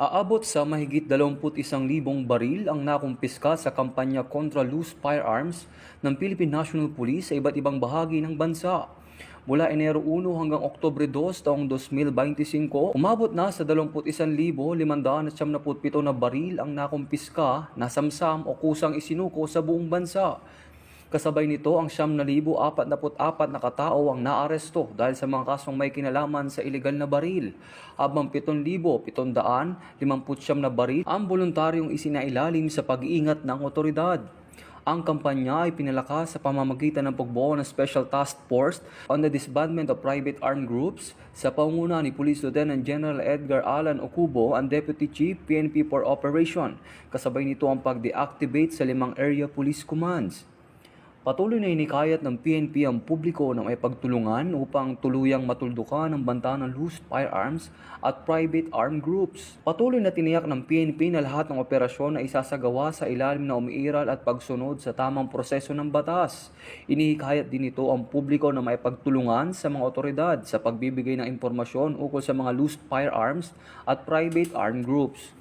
Aabot sa mahigit 21,000 baril ang nakumpiska sa kampanya kontra loose firearms ng Philippine National Police sa iba't ibang bahagi ng bansa. Mula Enero 1 hanggang Oktubre 2 taong 2025, umabot na sa 21,597 na baril ang nakumpiska na samsam o kusang isinuko sa buong bansa. Kasabay nito ang 9,044 na katao ang naaresto dahil sa mga kasong may kinalaman sa ilegal na baril, habang 7,759 na baril ang voluntaryong isinailalim sa pag-iingat ng otoridad. Ang kampanya ay pinalakas sa pamamagitan ng pagbuo ng Special Task Force on the Disbandment of Private Armed Groups sa pangunguna ni Police Lieutenant General Edgar Alan Ocubo ang Deputy Chief PNP for Operation. Kasabay nito ang pag-deactivate sa 5 area police commands. Patuloy na hinikayat ng PNP ang publiko na may pagtulungan upang tuluyang matuldukan ang banta ng loose firearms at private armed groups. Patuloy na tiniyak ng PNP na lahat ng operasyon ay isasagawa sa ilalim na umiiral at pagsunod sa tamang proseso ng batas. Inihikayat din ito ang publiko na may pagtulungan sa mga otoridad sa pagbibigay ng impormasyon ukol sa mga loose firearms at private armed groups.